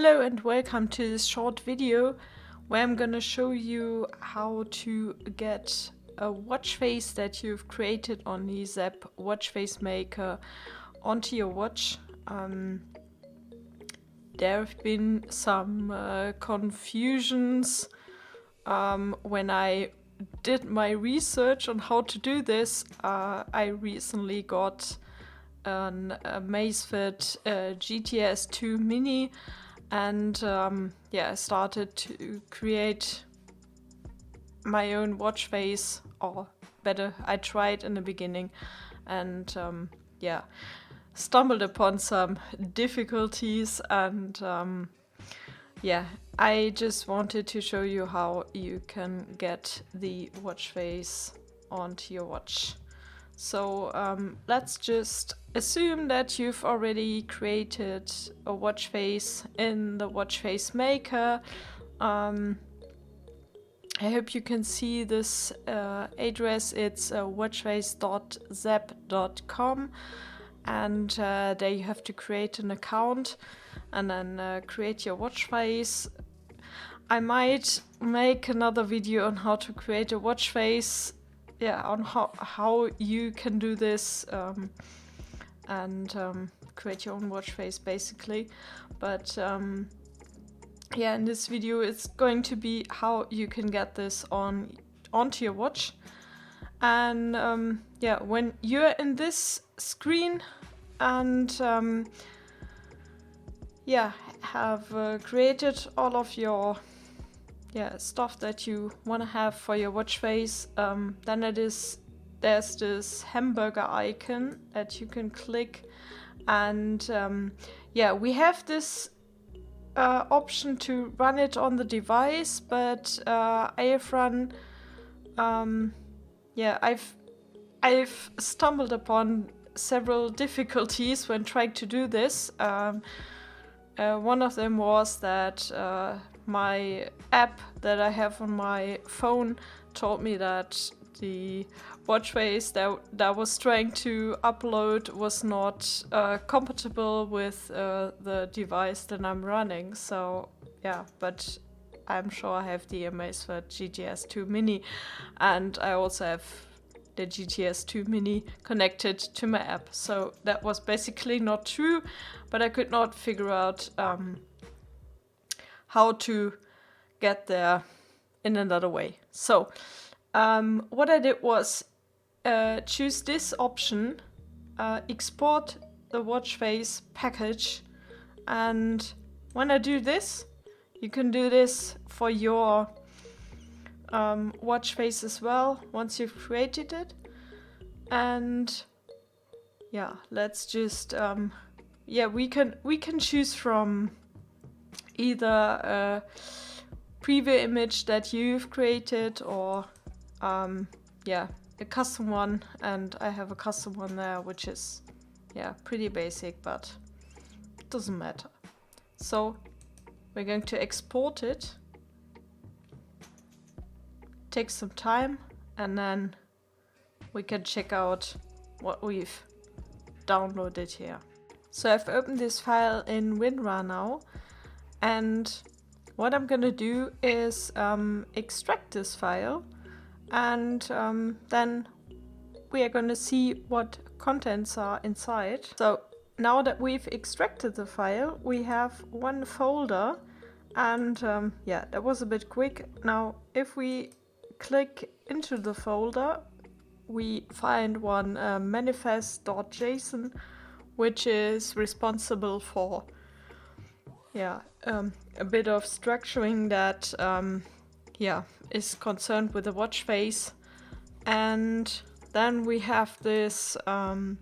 Hello and welcome to this short video where I'm gonna show you how to get a watch face that you've created on the Zepp Watchface Maker onto your watch. There have been some confusions when I did my research on how to do this. I recently got a Amazfit GTS 2 Mini, and I started to create my own watch face, or better, I tried in the beginning, and stumbled upon some difficulties, and I just wanted to show you how you can get the watch face onto your watch. So let's just assume that you've already created a watch face in the Watchface Maker. I hope you can see this address. It's watchface.zepp.com, and there you have to create an account and then create your watch face. I might make another video on how to create a watch face, on how you can do this and create your own watch face basically. But in this video it's going to be how you can get this onto your watch. And when you're in this screen and have created all of your stuff that you want to have for your watch face, then there's this hamburger icon that you can click, and we have this option to run it on the device, but I've stumbled upon several difficulties when trying to do this. One of them was that my app that I have on my phone told me that the watch face that I was trying to upload was not compatible with the device that I'm running. So but I'm sure I have the Amazfit GTS 2 Mini, and I also have the GTS 2 Mini connected to my app. So that was basically not true, but I could not figure out how to get there in another way. So what I did was choose this option, export the watch face package, and when I do this, you can do this for your watch face as well once you've created it. And let's just we can choose from either a preview image that you've created or a custom one, and I have a custom one there, which is pretty basic, but it doesn't matter. So we're going to export it. Takes some time, and then we can check out what we've downloaded here. So I've opened this file in WinRAR now, and what I'm gonna do is extract this file, and then we are gonna see what contents are inside. So now that we've extracted the file, we have one folder, and that was a bit quick. Now if we click into the folder, we find one manifest.json, which is responsible for a bit of structuring that is concerned with the watch face. And then we have this not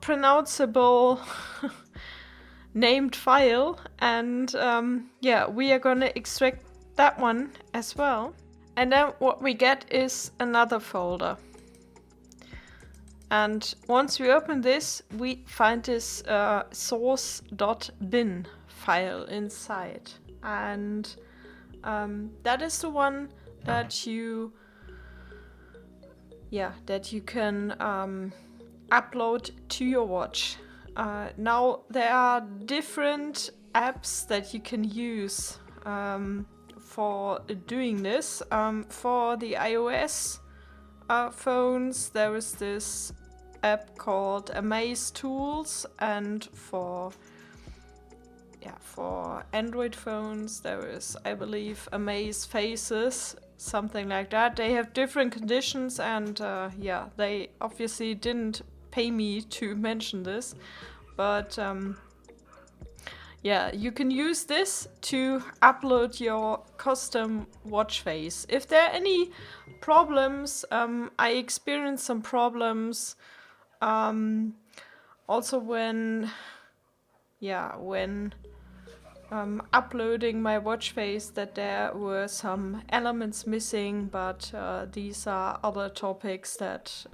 pronounceable named file, and we are gonna extract that one as well. And then what we get is another folder. And once we open this, we find this source.bin file inside. And that is the one that you can upload to your watch. Now there are different apps that you can use for doing this. For the iOS phones, there is this app called Amaze Tools, and for Android phones there is, I believe, Amaze Faces, something like that. They have different conditions, and yeah, they obviously didn't pay me to mention this, but yeah, you can use this to upload your custom watch face. If there are any problems, I experienced some problems also when uploading my watch face, that there were some elements missing, but these are other topics that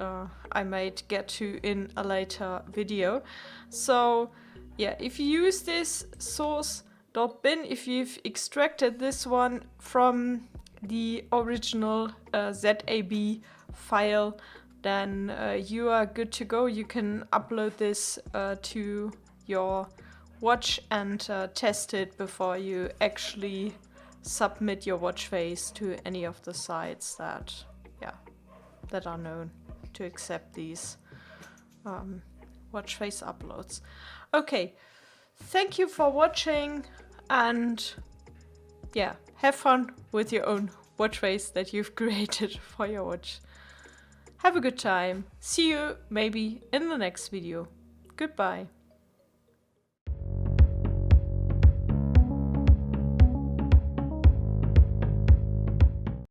I might get to in a later video. So yeah, if you use this source.bin, if you've extracted this one from the original ZAB file, then you are good to go. You can upload this to your watch and test it before you actually submit your watch face to any of the sites that are known to accept these watch face uploads. Okay, thank you for watching, and yeah, have fun with your own watch face that you've created for your watch. Have a good time. See you maybe in the next video. Goodbye.